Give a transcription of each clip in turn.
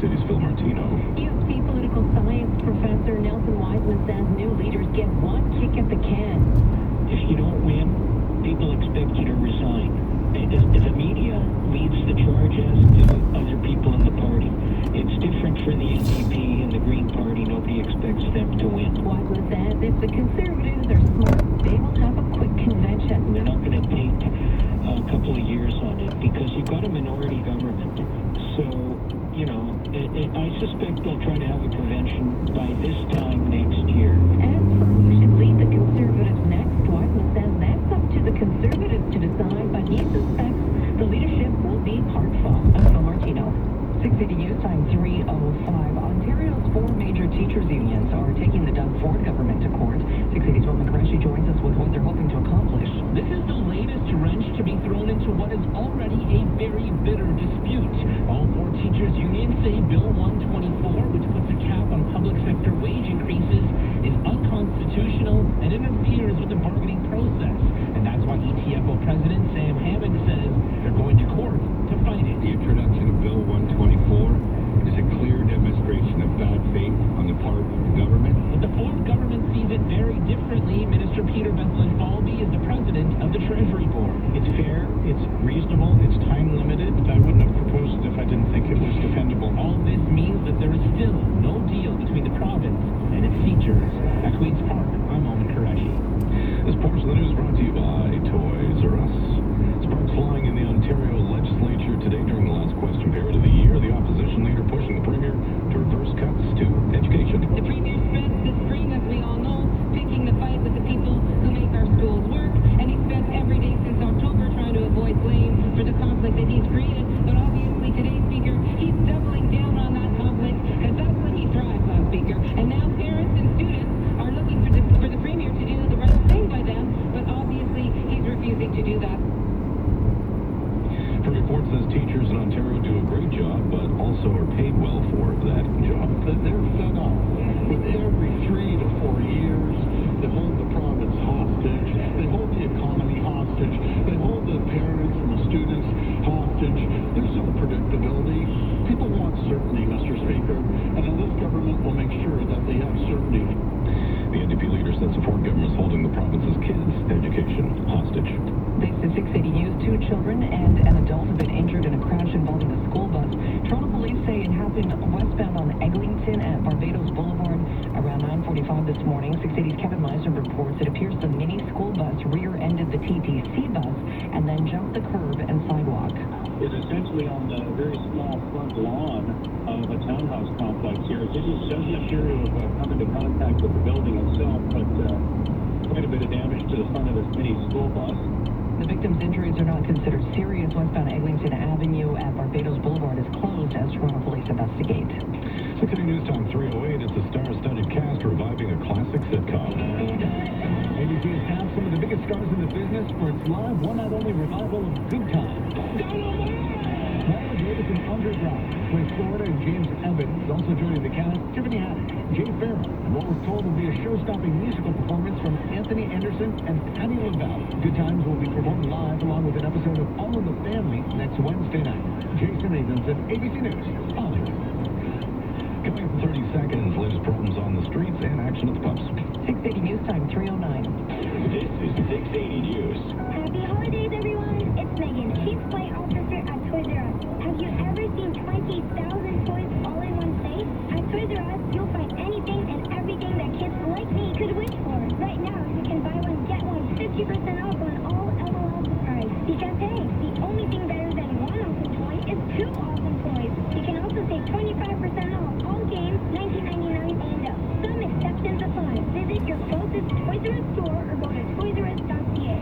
City's Phil Martino. UC political science professor Nelson Wiseman says new leaders get one kick at the can. If you don't win, people expect you to resign. If the media leads the charge as do other people in the party. It's different for the NDP and the Green Party. Nobody expects them to win. Wiseman says if the Conservatives are smart, they will have a quick convention. They're not going to take a couple of years on it because you've got a minority government. So, I suspect they'll try to have a convention by this time next year. As for who should lead the Conservatives next, Wiseman says that's up to the Conservatives to decide, but he suspects the leadership will be hard-fought. I'm Phil Martino. 680 News Time 3:05. Ontario's four major teachers' unions are taking the Doug Ford government to court. 680's Roman Qureshi joins us with what they're hoping to accomplish. This is the latest wrench to be thrown into what is already a very bitter dispute. All four teachers' unions say Bill 124, which puts a cap on public sector wage increases, is unconstitutional and interferes with the bargaining process. And that's why ETFO President Sam Hammond says they're going to court to fight it. The introduction of Bill 124 is a clear demonstration of bad faith on the part of the government. But the Ford government sees it very differently. Minister Peter Bethlen-Falvey is the president of the Treasury Board. It's fair, it's reasonable, it's time-limited. I wouldn't have proposed it if I didn't think it was defendable. All this means that there is still no deal between the province and its teachers. At Queen's Park, I'm Roman Qureshi. This portion of the news brought to you by Toys R Us. Sparks flying in the Ontario legislature today during the last question period of the year. The opposition leader pushing the Premier to reverse cuts to education. The Premier spent the spring, as we all know, picking the fight with the people who make our schools work, and he spent every day since October trying to avoid blame for the conflict that he's created. But obviously today, Speaker, he's doubling down on that conflict, because that's when he thrives on, Speaker. And now parents and students are looking for the Premier to do the right thing by them, but obviously he's refusing to do that. The report says teachers in Ontario do a great job, but also are paid well for that job. They're fed up with every 3 to 4 years. They hold the province hostage. They hold the economy hostage. They hold the parents and the students hostage. There's no predictability. People want certainty, Mr. Speaker, and this government will make sure that they have certainty. The NDP leader says the Ford government is holding the province's kids' education hostage. This is 680 News. 2 children and an adult have been injured in a crash involving a school bus. Toronto police say it happened westbound on Eglinton at Barbados Boulevard around 9:45 this morning. 680's Kevin Meisner reports it appears the mini school bus rear-ended the TTC bus and then jumped the curb and sidewalk. Is essentially on the very small front lawn of a townhouse complex here. It doesn't appear to have come into contact with the building itself, but quite a bit of damage to the front of this mini school bus. The victim's injuries are not considered serious. Westbound Eglinton Avenue at Barbados Boulevard is closed as Toronto police investigate. 680 News Time 3:08. It's a star-studded cast reviving a classic sitcom. ABC has tapped some of the biggest stars in the business for its live one-night-only revival of Good Times. Viola Davis and Andre Brown play Florida, and James Evans also joining the cast. Tiffany Haddish, Jay Farrell, and what we're told will be a show-stopping musical performance from Anthony Anderson and Patti LaBelle. Good Times will be performed live along with an episode of All in the Family next Wednesday night. Jason Nathanson, ABC News, Hollywood. Coming up in 30 seconds, latest problems on the streets and action at the pubs. 680 News Time 3:09. This is 680 News. Happy holidays, everyone. It's Megan, Chief Play Officer at Toys R Us. Have you ever seen 20,000 toys all in one place? At Toys R Us, you'll find anything and everything that kids like me could wish for. Right now, you can buy one, get one 50% off on all LOL supplies. Because hey, the only thing better than one awesome toy is 2 awesome toys. You can also save 25% off all games, $19.99 and up. Some exceptions apply. Visit your closest Toys R Us store or go to toysrus.ca.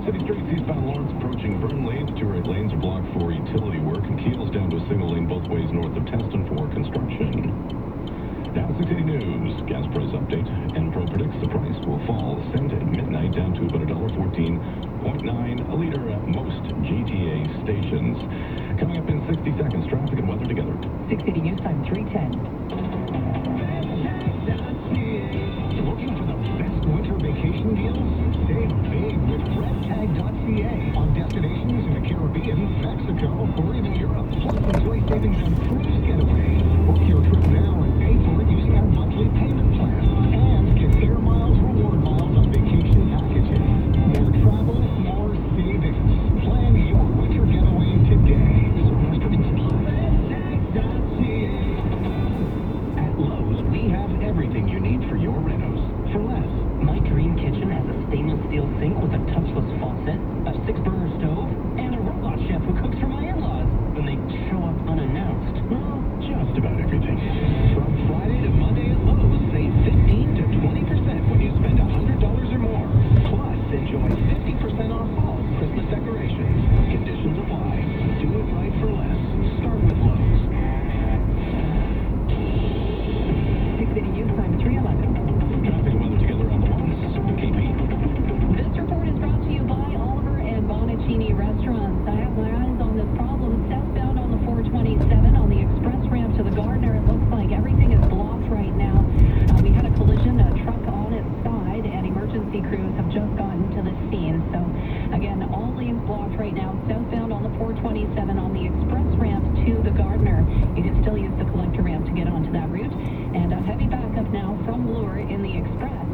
City streets eastbound Lawrence approaching Burnley. The 2 right lanes are blocked for utility work, and Keel's down to a single lane both ways north of Teston for construction. Now 680 News. Gas price update. Enpro predicts the price will fall cent at midnight down to about $1.14.9 a liter at most GTA stations. Coming up in 60 seconds, traffic and weather together. 680 News Time 3:10. Looking for the best winter vacation deals? Save big with redtag.ca on destinations in the Caribbean, Mexico, having some cruise getaways. Book your trip now and pay for it using our monthly payment plan. And get air miles, reward miles on vacation packages. More travel, more savings. Plan your winter getaway today. Restrictions apply. At Lowe's, we have everything you need for your renos for less. My dream kitchen has a stainless steel sink with a touchless faucet, a 6-burner stove, and a robot chef who cooks for my in-laws when they show up unannounced. Well, just about everything. From Friday to Monday at Lowe's, save 15 to 20% when you spend $100 or more. Plus, enjoy 50% off fall Christmas decorations. Conditions apply. Do it right for less. Start with Lowe's. 680 News Time 311. Traffic and weather together on the ones. KP. This report is brought to you by Oliver and Bonacini Restaurants. I have my eyes on this problem. Southbound on the 427 on the express ramp to the Gardner. It looks like everything is blocked right now. We had a collision, a truck on its side, and emergency crews have just gotten to the scene. So, again, all lanes blocked right now. Southbound on the 427 on the express ramp to the Gardner. You can still use the collector ramp to get onto that route. And a heavy backup now from Bloor in the express.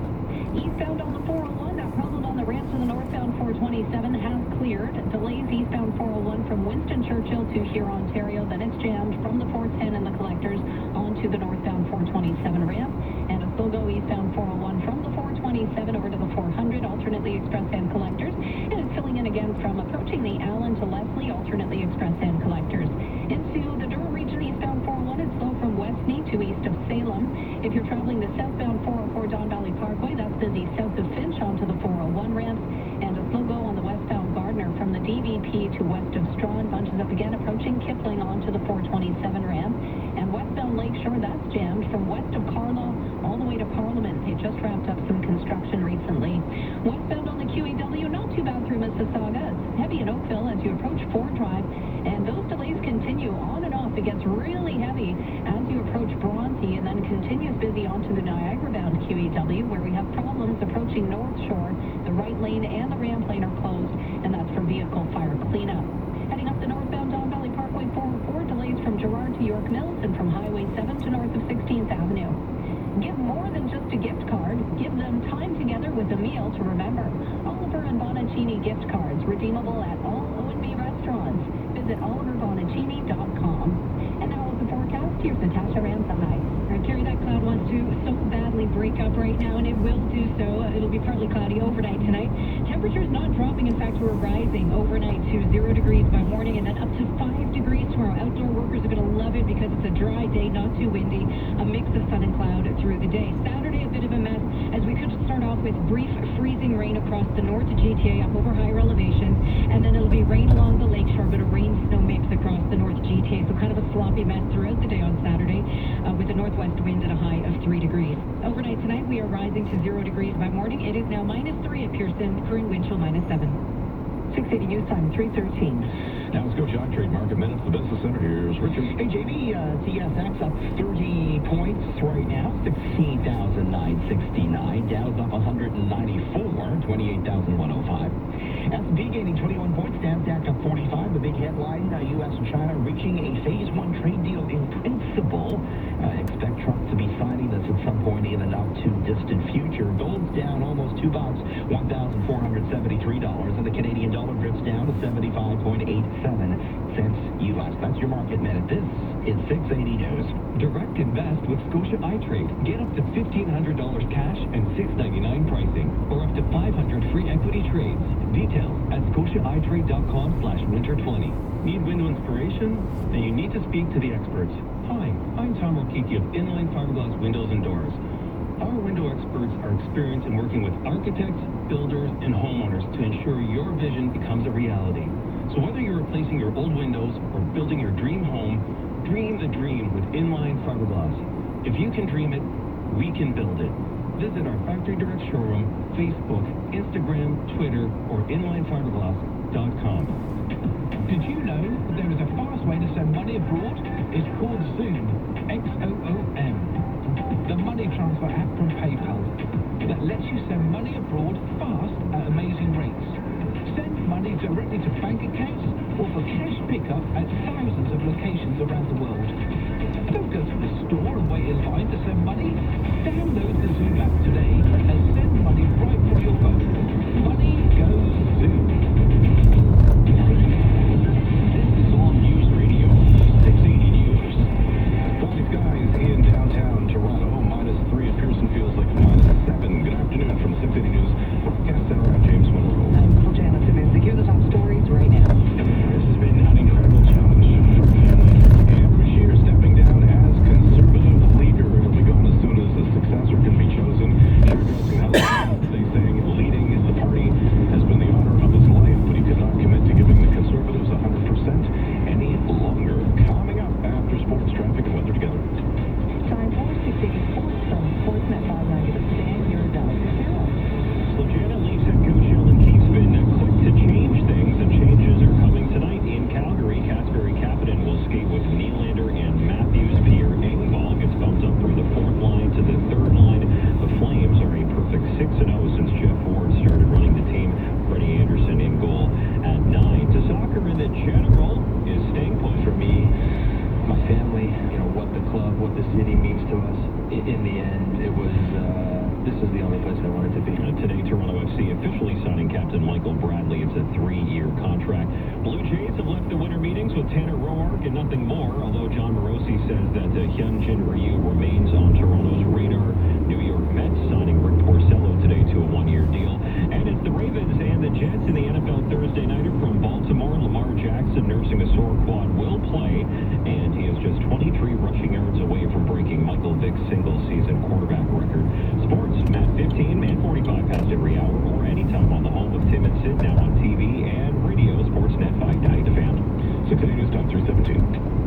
Eastbound on the 401, that problem on the ramp to the northbound 427 has cleared. Delays eastbound 401 from Winston Churchill to here, Ontario. Then it's jammed from the 410 and the collectors onto the northbound 427 ramp. And a slow go eastbound 401 from the 427 over to the 400, alternately express and collectors. And it's filling in again from approaching the Allen to Leslie, alternately express and collectors. Into the Durham region, eastbound 401, it's slow from Westney to east of Salem. If you're traveling the southbound 404 Don Valley Parkway, that's busy south of Finch onto the 401 ramps. And a slow go on the westbound Gardner from the DVP to west of Strawn, bunches up again approaching Kipling onto the 427 ramp. And westbound Lakeshore, that's jammed from west of Carlaw all the way to Parliament. They just wrapped up some construction recently. Westbound on the QEW, not too bad through Mississauga. It's heavy in Oakville as you approach Ford Drive. And those delays continue on and off. It gets really heavy as you approach Bronte and then continues busy onto the Niagara-bound QEW where we have problems approaching North Shore. The right lane and the ramp lane are closed, and that's for vehicle fire cleanup. Heading up the northbound Don Valley Parkway 404, delays from Gerrard to York Mills and from Highway 7 to north of 16th Avenue. Give more than just a gift card. Give them time together with a meal to remember. Oliver and Bonacini gift cards, redeemable at all O&B restaurants. Visit oliverbonacini.com. And now with the forecast, here's Natasha Ramsahai. Terry, that cloud wants to so badly break up right now, and it will do so. It'll be partly cloudy overnight tonight. Temperatures not dropping. In fact, we're rising overnight to 0 degrees by morning and then up to 5 degrees tomorrow. Outdoor workers are going to love it because it's a dry day, not too windy. A mix of sun and cloud through the day. Saturday, a bit of a mess as we could start off with brief freezing rain across the north GTA up over higher elevation, and then it'll be rain along the lakeshore, but a rain-snow mix across the north GTA. So kind of a sloppy mess throughout the day on Saturday with a northwest wind at a high of 3 degrees. Overnight tonight, we are rising to 0 degrees by morning. It is now -3 at Pearson, current wind chill -7. 680 News Time 313. Now let's go Jock Trade Market Minutes. The business center. Here's Richard. Hey, JB, TSX up 30 points right now, 16,969. Dow's up 194, 28,105. S&P gaining 21 points, NASDAQ up 45. The big headline, U.S. and China reaching a Phase 1 trade deal in principle. Expect Trump to be signing this at some point in the not-too-distant future. Gold's down almost $2, $1,473, and the Canadian dollar drifts down to 75.87 cents U.S. That's your market minute. This is 680 News. Direct invest with Scotia iTrade. Get up to $1,500 cash and $6.99 pricing, or up to 500 free equity trades. Details at scotiaitrade.com/winter20. Need window inspiration? Then you need to speak to the experts. Hi, I'm Tom Rokiki of Inline Fiberglass Windows and Doors. Our window experts are experienced in working with architects, builders, and homeowners to ensure your vision becomes a reality. So whether you're replacing your old windows or building your dream home, dream the dream with Inline Fiberglass. If you can dream it, we can build it. Visit our Factory Direct showroom, Facebook, Instagram, Twitter, or inlinefiberglass.com. Did you know there is a fast way to send money abroad? It's called Zoom, Xoom. The money transfer app from PayPal that lets you send money abroad fast at amazing rates. Send money directly to bank accounts or for cash pickup at thousands of locations around the world. Don't go to the store and wait in line to send money. Download the Zoom app today and send money right from your phone. Money goes Zoom. This is on News Radio 680 News. Cloudy skies in downtown Toronto. -3 at Pearson feels like -7. Good afternoon from 680 News. Broadcast Center at James Monroe. I'm Jana Simmons. Here are the top stories right now. This has been an incredible challenge for families. Andrew Scheer stepping down as Conservative leader. He'll be gone as soon as a successor can be chosen. Scheer addressing House today saying leading the party has been the honor of his life, but he could not commit to giving the Conservatives 100% any longer. Coming up after sports, traffic, and weather together. Time for 680 Sports from Sportsnet 590 The Stand. You're done. So Janet Leafs head coach Sheldon Keefe's been quick to change things, and changes are coming tonight in Calgary. Casper Kapanen will skate with Nylander and Matthews. Pierre Engvall gets bumped up from the fourth line to the third line. The Flames are a perfect 6-0 since Jeff Ward started running the team. Freddie Anderson in goal at 9. To soccer in the general is staying put for me. My family, what the club, what the city means to us. In the end, it was, this is the only place I wanted to be. Today, Toronto FC officially signing captain Michael Bradley. It's a 3-year contract. Blue Jays have left the winter meetings with Tanner Roark and nothing more, although John Morosi says that Hyunjin Ryu remains on Toronto's radar. New York Mets signing Rick Porcello today to a 1-year deal. And it's the Ravens and the Jets in the NFL Thursday nighter from Baltimore. Lamar Jackson, nursing a sore quad, will play, and he is just 23 rushing yards away from breaking Michael Vick's single-season quarterback record. Sports, Matt 15, Man 45 past every hour, or anytime on the home of Tim and Sid, now on TV and radio. Sportsnet 590 The Fan. 680 News Time 317.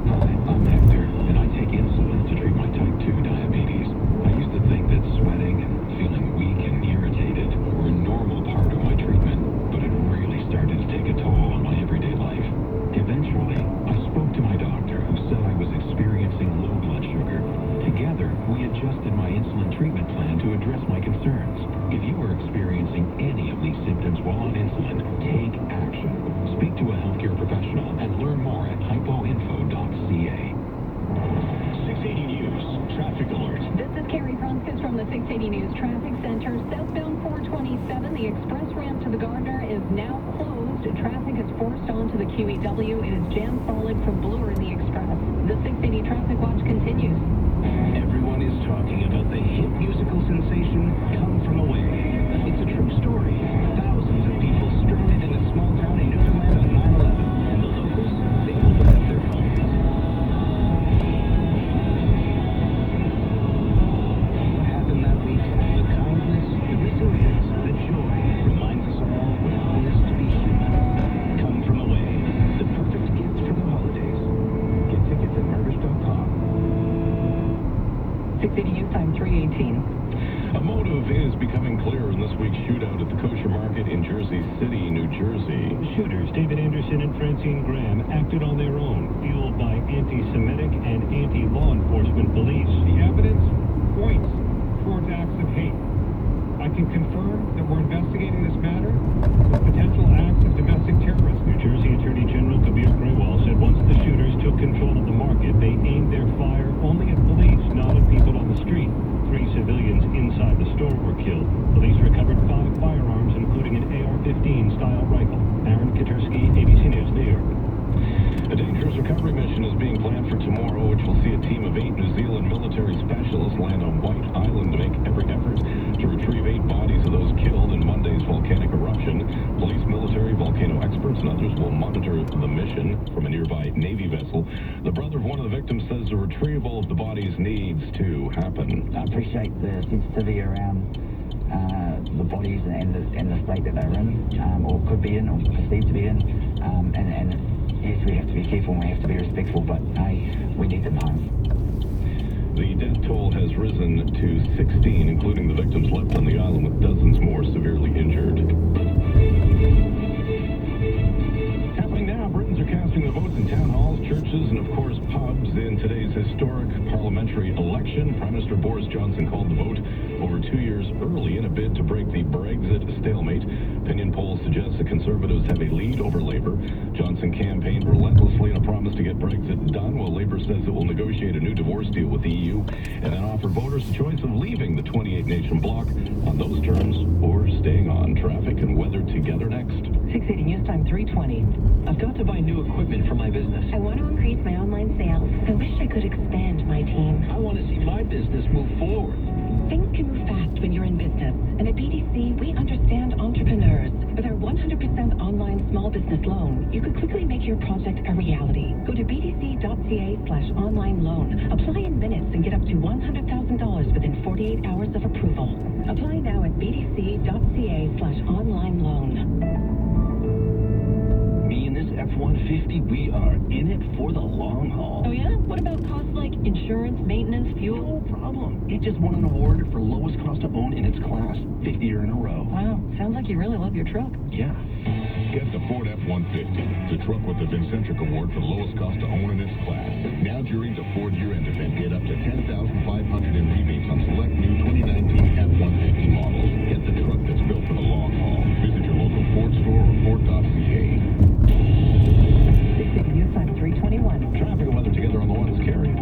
Hi, I'm Hector, and I take insulin to treat my type 2 diabetes. I used to think that sweating and feeling weak and irritated were a normal part of my treatment, but it really started to take a toll on my everyday life. Eventually, I spoke to my doctor, who said I was experiencing low blood sugar. Together, we adjusted my insulin treatment plan to address my concerns. If you are experiencing any of these symptoms while on insulin, take action. Speak to a healthcare professional and learn more at hypoinfo.ca. 680 News Traffic Alert. This is Carrie Francis from the 680 News Traffic Center. Southbound 427, the express ramp to the Gardner is now closed. Traffic is forced onto the QEW. It is jam solid from Bloor in the express. The 680 Traffic Watch continues. Everyone is talking about the hit musical sensation Come From Away. It's a true story. Thousands of people stranded in a small town in Newfoundland on 9/11, and the locals, they opened up their homes. What happened that week? The kindness, the resilience, the joy reminds us all what it is to be human. Come From Away, the perfect gift for the holidays. Get tickets at Mervish.com. 680 News Time 318. A motive is becoming clear in this week's shootout at the kosher market in Jersey City, New Jersey. Shooters David Anderson and Francine Graham acted on their own, fueled by anti-Semitic and anti-law enforcement beliefs. The evidence points towards acts of hate. I can confirm that we're investigating this matter with potential acts of domestic terrorism. New Jersey Attorney General Kabir Grewal said once the shooters took control of the market, they aimed their fire only at police, not at people on the street. 3 civilians inside the store were killed. Police recovered 5 firearms, including an AR-15 style rifle. Aaron Katersky, ABC News, New York. A dangerous recovery mission is being planned for tomorrow, which will see a team of 8 New Zealand military specialists land on White Island to make every effort to retrieve 8 bodies of those killed in Monday's volcanic eruption. Police, military, volcano experts, and others will monitor the mission from a nearby Navy vessel. The brother of one of the victims says the retrieval of the bodies needs to happen. I appreciate the sensitivity around the bodies and the state that they're in, or could be in, or perceived to be in. And yes, we have to be careful and we have to be respectful, but hey, we need them home. The death toll has risen to 16, including the victims left on the island, with dozens more severely injured. Happening now, Britons are casting their votes in town halls, churches, and of course pubs in today's historic parliamentary election. Prime Minister Boris Johnson called the vote over 2 years early in a bid to break the Brexit stalemate. Opinion polls suggest the Conservatives have a lead over Labour. Johnson campaigned relentlessly in a promise to get Brexit done, while Labour says it will negotiate a new divorce deal with the EU and then offer voters the choice of leaving the 28-nation bloc on those terms or staying on. Traffic and weather together next. 680 News Time 320. I've got to buy new equipment for my business. I want to increase my online sales. I wish I could expand my team. I want to see my business move forward. Things can move fast when you're in business, and at BDC, we understand entrepreneurs. With our 100% online small business loan, you could quickly make your project a reality. Go to bdc.ca/online loan. Apply in minutes and get up to $100,000 within 48 hours of approval. Apply now at bdc.ca/online loan. Me and this F-150, we are in it for the long haul. Oh yeah? What about costs like insurance, maintenance, fuel? No problem. It just won an award for lowest cost to own in its class, 5th year in a row. Wow, sounds like you really love your truck. Yeah. Get the Ford F-150, the truck with the Vincentric Award for lowest cost to own in its class. Now during the Ford year-end event, get up to $10,500 in rebates on select new 2019 F-150 models. Get the truck that's built for the long haul. Visit your local Ford store or Ford.ca. 680 News Time 321. Traffic and weather together on the ones carried.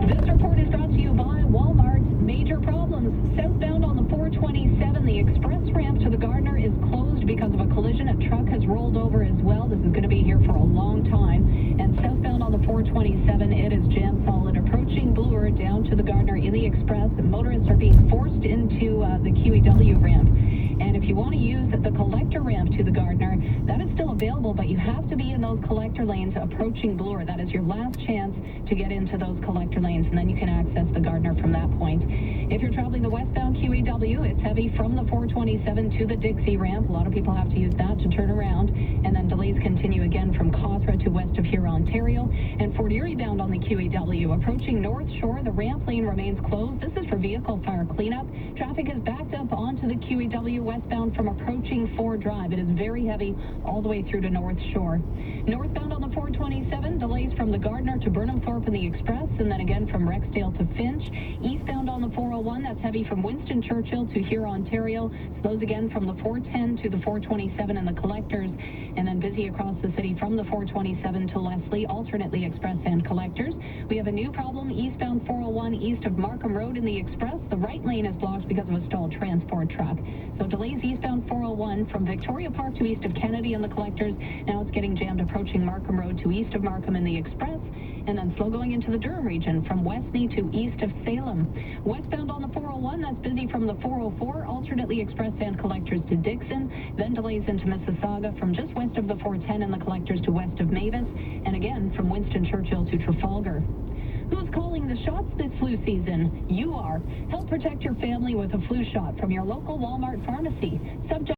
This report is brought to you by Walmart's major problems. Southbound on the 427, the express ramp to the Gardner is closed because of a collision. A truck has rolled over as well. This is going to be here for a long time. And southbound on the 427, it is jam solid. Approaching Bloor down to the Gardner in the express. Motorists are being forced into the QEW ramp. And if you want to use the collector ramp to the Gardner, that is still available, but you have to be in those collector lanes approaching Bloor. That is your last chance to get into those collector lanes, and then you can access the Gardner from that point. If you're traveling the westbound QEW, it's heavy from the 427 to the Dixie ramp. A lot of people have to use that to turn around, and then delays continue again from Cawthra to west of Huron, Ontario. And Fort Erie bound on the QEW, approaching North Shore, the ramp lane remains closed. This is for vehicle fire cleanup. Traffic is backed up onto the QEW westbound from approaching Ford Drive. It is very heavy all the way through to North Shore. Northbound on the 427, delays from the Gardner to Burnham Thorpe in the Express, and then again from Rexdale to Finch. Eastbound on the 401, that's heavy from Winston Churchill to Huron, Ontario. Slows again from the 410 to the 427 in the collectors, and then busy across the city from the 427 to Leslie, alternately express and collectors. We have a new problem eastbound 401 east of Markham Road in the Express. The right lane is blocked because of a stalled transport truck. So delays eastbound 401 from Victoria Park to east of Kennedy in the collectors. Now it's getting jammed approaching Markham Road to east of Markham in the Express, and then slow going into the Durham region from Westney to east of Salem. Westbound on the 401, that's busy from the 404, alternately express and collectors to Dixon, then delays into Mississauga from just west of the 410 in the collectors to west of Mavis, and again from Winston Churchill to Trafalgar. Who's calling the shots this flu season? You are. Help protect your family with a flu shot from your local Walmart pharmacy. Subject